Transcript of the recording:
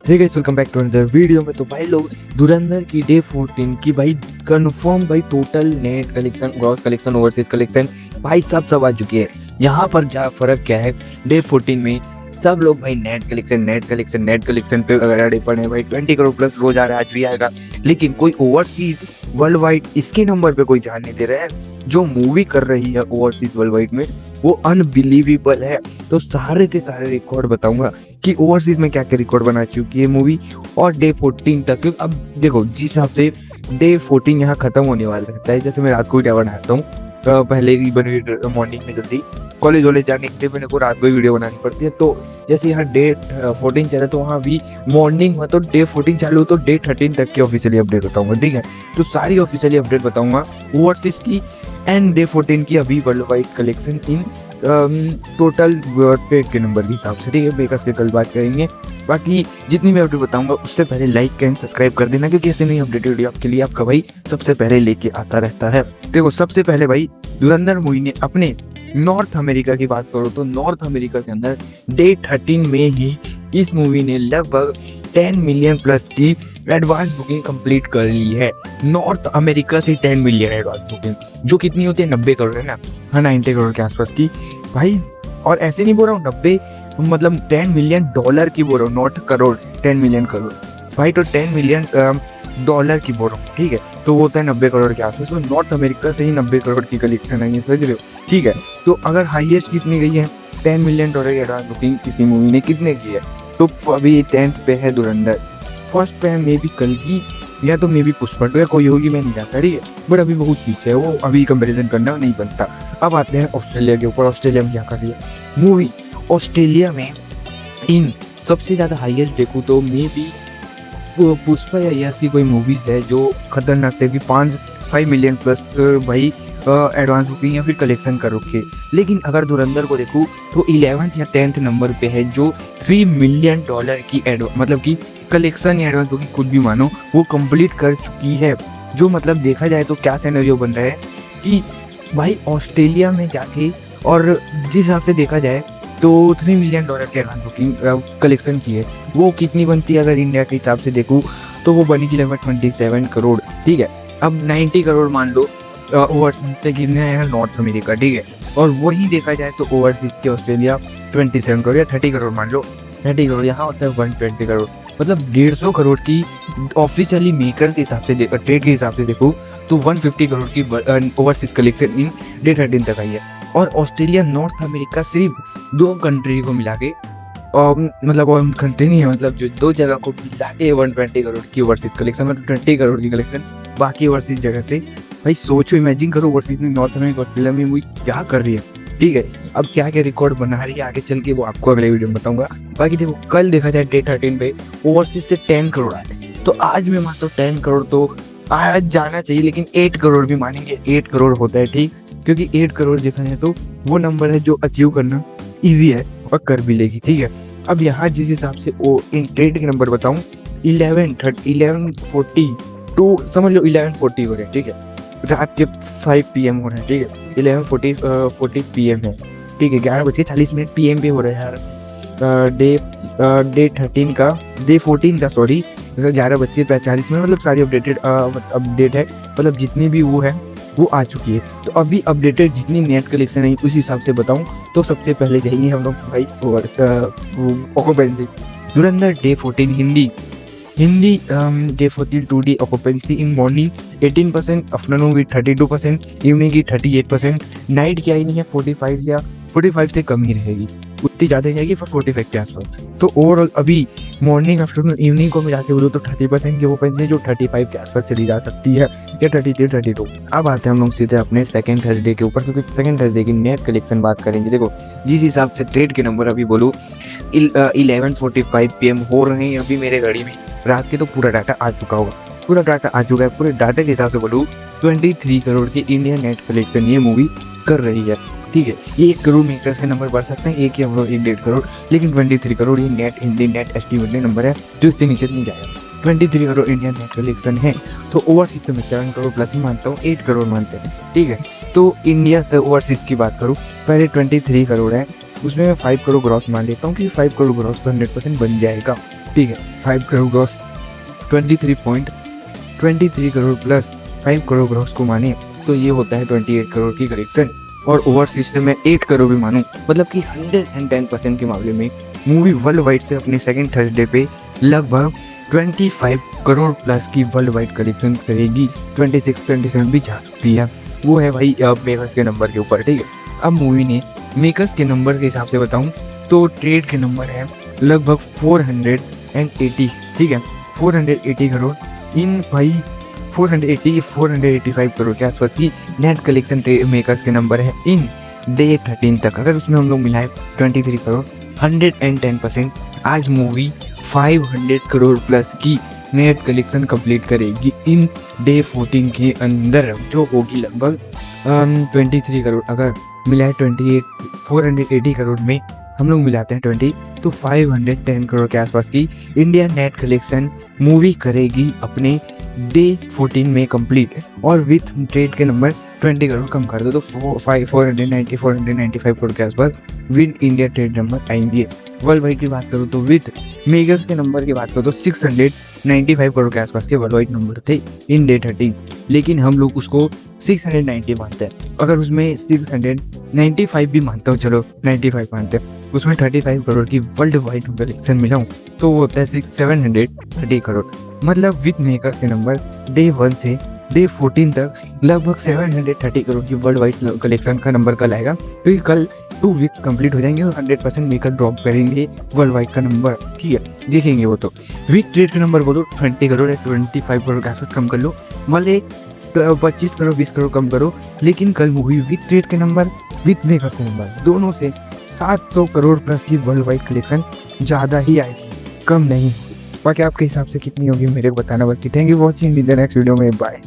Hey guys, welcome back to another video में। तो भाई लोग, धुरंधर की डे 14 की भाई कंफर्म भाई total net collection, gross collection, overseas collection भाई सब आ चुकी है। यहाँ पर फ़र्क क्या है, डे 14 में सब लोग भाई नेट कलेक्शन पे अड़े पड़े हैं भाई। 20 करोड़ प्लस रोज आ रहा है, आज भी आएगा। लेकिन कोई ओवरसीज वर्ल्ड वाइड इसके नंबर पे कोई ध्यान नहीं दे रहा है। जो मूवी कर रही है ओवरसीज वर्ल्ड वाइड में वो अनबिलीवेबल है। तो सारे के सारे रिकॉर्ड बताऊंगा कि ओवरसीज में क्या क्या रिकॉर्ड बना चुकी है मूवी, और डे 14 तक। क्योंकि अब देखो, जिस हिसाब से डे 14 यहाँ खत्म होने वाला रहता है, जैसे मैं रात को वीडियो बनाता हूँ, तो पहले ही मॉर्निंग में जल्दी कॉलेज वॉलेज जाने के लिए मेरे को रात को ही वीडियो बनानी पड़ती है। तो जैसे यहाँ डे 14 चला तो वहाँ भी मॉर्निंग हुआ, तो डे 14 चालू हो तो डे 13 तक की ऑफिशियली अपडेट बताऊंगा। ठीक है, तो सारी ऑफिशियली अपडेट बताऊंगा ओवरसीज की एंड डे 14 की अभी world wide collection in total paid के नंबर के हिसाब से। ठीक है, बेकस के कल बात करेंगे। बाकी जितनी मैं अपडेट बताऊंगा उससे पहले लाइक एंड सब्सक्राइब कर देना, क्योंकि ऐसे नहीं अपडेट वीडियो आपके लिए आपका भाई सबसे पहले लेके आता रहता है। देखो, सबसे पहले भाई धुरंधर मूवी ने अपने नॉर्थ अमेरिका की बात करो तो नॉर्थ अमेरिका के अंदर डे 13 में ही इस मूवी ने लगभग 10 मिलियन प्लस की एडवांस बुकिंग कंप्लीट कर ली है। नॉर्थ अमेरिका से 10 मिलियन एडवांस बुकिंग, जो कितनी होती है 90 करोड़ है ना, हाँ 90 करोड़ के आसपास की भाई। और ऐसे नहीं बोल रहा हूँ 90, मतलब 10 मिलियन डॉलर की बोल रहा हूँ, नॉट करोड़। 10 मिलियन करोड़ भाई, तो 10 मिलियन डॉलर की बोल रहा हूँ। ठीक है, तो वो होता है 90 करोड़ के आसपास। तो नॉर्थ अमेरिका से ही 90 करोड़ की कलेक्शन आई है, समझ रहे हो। ठीक है, तो अगर हाईएस्ट कितनी गई है, 10 मिलियन डॉलर की एडवांस बुकिंग किसी मूवी ने कितने की है, तो अभी 10th पे है धुरंधर। फर्स्ट पे है मे बी कल्कि, या तो मे बी पुष्पा या कोई होगी, मैं नहीं जानता। ठीक है, बट अभी बहुत पीछे है वो, अभी कंपैरिजन करना नहीं बनता। अब आते हैं ऑस्ट्रेलिया के ऊपर। ऑस्ट्रेलिया में क्या कर रही है मूवी। ऑस्ट्रेलिया में इन सबसे ज़्यादा हाईएस्ट देखूँ तो मे बी पुष्पा या यस की कोई मूवीज़ है जो खतरनाक टाइप की 5 मिलियन प्लस भाई एडवांस बुकिंग या फिर कलेक्शन कर रखे। लेकिन अगर धुरंधर को देखूँ तो 11th या 10th नंबर पे है, जो 3 मिलियन डॉलर की मतलब की कलेक्शन या एडवांस बुकिंग कुछ भी मानो वो कंप्लीट कर चुकी है। जो मतलब देखा जाए तो क्या सिनेरियो बन रहा है कि भाई ऑस्ट्रेलिया में जाके, और जिस हिसाब से देखा जाए तो 3 मिलियन डॉलर की एडवांस बुकिंग कलेक्शन की है, वो कितनी बनती है अगर इंडिया के हिसाब से देखूँ तो वो बनेगी लगभग 27 करोड़। ठीक है, अब 90 करोड़ मान लो ओवरसीज से कितने हैं नॉर्थ अमेरिका। ठीक है, और वही देखा जाए तो ओवरसीज के ऑस्ट्रेलिया 27 करोड़ या 30 करोड़ मान लो। 30 करोड़ यहाँ होता है 120 करोड़, मतलब 150 करोड़ की ऑफिशियली मेकर के हिसाब से, ट्रेड के हिसाब से देखो तो 150 करोड़ की ओवरसीज कलेक्शन इन डे 13 तक आई है। और ऑस्ट्रेलिया नॉर्थ अमेरिका सिर्फ 2 कंट्री को मिला के, मतलब कंट्री नहीं है, मतलब जो 2 जगह को मिला के 120 करोड़ की ओवरसीज कलेक्शन, मतलब 20 करोड़ की कलेक्शन बाकी ओवरसीज जगह से। भाई सोचो, इमेजिन करो ओवरसीज में नॉर्थ अमेरिका ऑस्ट्रेलिया में मूवी क्या कर रही है। ठीक है, अब क्या क्या रिकॉर्ड बना रही है आगे चल के वो आपको अगले वीडियो में बताऊंगा। बाकी देखो, कल देखा जाए डे 13 पे ओवरसीज से 10 करोड़ आए, तो आज मैं मानता हूँ 10 करोड़ तो आज जाना चाहिए, लेकिन 8 करोड़ भी मानेंगे। 8 करोड़ होता है ठीक, क्योंकि 8 करोड़ देखा जाए तो वो नंबर है जो अचीव करना ईजी है और कर भी लेगी। ठीक है, अब यहाँ जिस हिसाब से वो इन ट्रेड के नंबर बताऊँ, 11:42 समझ लो 11:40 हो रहे हैं। ठीक है, रात के 5 PM हो रहे हैं। ठीक है, 11:40 PM है। ठीक है, 11:40 PM पे हो रहा है यार। डे 13 का, डे 14 का सॉरी, 11:45 में, मतलब सारी अपडेट है, मतलब जितनी भी वो है वो आ चुकी है। तो अभी अपडेटेड जितनी नेट कलेक्शन है उस हिसाब से बताऊं तो सबसे पहले जाएंगे हम लोग भाई occupancy. Dhurandhar day 14 Hindi day 14 2D occupancy in morning 18%, afternoon की 32%, इवनिंग की 38%, नाइट की आई नहीं है 45 या 45 से कम ही रहेगी, उतनी ज़्यादा जाएगी 45 के आसपास। तो ओवरऑल अभी मॉर्निंग आफ्टरनून इवनिंग को मिला के बोलो तो 30% की ओपन है, जो 35 के आसपास चली जा सकती है, या 33 32। अब आते हैं हम लोग सीधे अपने सेकंड थर्सडे के ऊपर, क्योंकि सेकंड थर्सडे की नेट कलेक्शन बात करेंगे। देखो, जिस हिसाब से ट्रेड के नंबर अभी बोलूँ 11:45 PM हो रहे हैं अभी मेरे घड़ी में। रात के तो पूरा डाटा आ चुका होगा, पूरा डाटा आ चुका है। पूरे डाटा के हिसाब से बोलूँ 23 करोड़ की इंडिया नेट कलेक्शन ये मूवी कर रही है। ठीक है, ये 1 करोड़ मेकर्स के नंबर बढ़ सकते हैं, 1 या 1.5 करोड़, लेकिन 23 करोड़ ये net Hindi net estimated number है, जो इससे नीचे नहीं जाएगा। 23 करोड़ इंडियन नेट कलेक्शन है, तो ओवरसीज से मैं 7 करोड़ प्लस ही मानता हूँ, 8 करोड़ मानते हैं। ठीक है, तो इंडिया से ओवरसीज की बात करूँ, पहले 23 करोड़ है, उसमें मैं 5 करोड़ ग्रॉस मान लेता हूँ कि 5 करोड़ ग्रॉस तो 100% बन जाएगा। ठीक है। 5 crore gross, 23.23 crore plus 5 crore gross को माने तो ये होता है 28 करोड़ की कलेक्शन। और ओवरसीज से मैं 8 करोड़ भी मानूं, मतलब कि 110% के मामले में मूवी वर्ल्ड वाइड से अपने सेकंड थर्सडे पे लगभग 25 करोड़ प्लस की वर्ल्ड वाइड कलेक्शन करेगी। 26-27 भी जा सकती है, वो है भाई मेकर्स के नंबर के ऊपर, ठीक है। अब मूवी ने मेकर्स के नंबर के हिसाब से बताऊं तो ट्रेड के नंबर है लगभग 480, ठीक है, 480 करोड़ इन भाई 485 करोड़ के आसपास की नेट कलेक्शन मेकर्स के नंबर है इन डे 13 तक। अगर उसमें हम लोग मिलाए 23 करोड़, 110% आज मूवी 500 करोड़ प्लस की नेट कलेक्शन कंप्लीट करेगी इन डे 14 के अंदर, जो होगी लगभग 23 करोड़। अगर मिलाए 480 करोड़ में हम लोग मिलाते हैं 20 तो 510 करोड़ के आसपास की इंडिया नेट कलेक्शन मूवी करेगी अपने डे 14 में कंप्लीट। और विथ ट्रेड के नंबर 20 करोड़ कम कर दो तो 495 करोड़ के आसपास विद इंडिया ट्रेड नंबर आएंगे। वर्ल्ड वाइड की बात करूँ तो विथ मेकर्स के नंबर की बात करो तो 695 करोड़ के आसपास के वर्ल्ड वाइड नंबर थे इन डे 13, लेकिन हम लोग उसको 690 मानते हैं। अगर उसमें 695 भी मानता हूँ, चलो 95 मानते हैं, उसमें 35 करोड़ की वर्ल्ड वाइड कलेक्शन मिलाऊं तो वो होता है 730 करोड़। मतलब विद मेकर्स के नंबर डे 1 से डे 14 तक लगभग 730 करोड़ की वर्ल्ड वाइड कलेक्शन का नंबर कल आएगा। तो कल 2 वीक्स कंप्लीट हो जाएंगे और 100% मेकर ड्रॉप करेंगे वर्ल्ड वाइड का नंबर, ठीक है, देखेंगे वो तो। वीक ट्रेड का नंबर बोलो 20 करोड़ या 25 करोड़ के आसपास कम कर लो, भले 25 करोड़ 20 करोड़ कम करो, लेकिन कल मूवी विद ट्रेड के नंबर विद मेकर्स के नंबर दोनों से 700 करोड़ प्लस की वर्ल्ड वाइड कलेक्शन ज़्यादा ही आएगी, कम नहीं। बाकी आपके हिसाब से कितनी होगी मेरे को बताना बाकी। Thank you watching, in the next video में, बाय।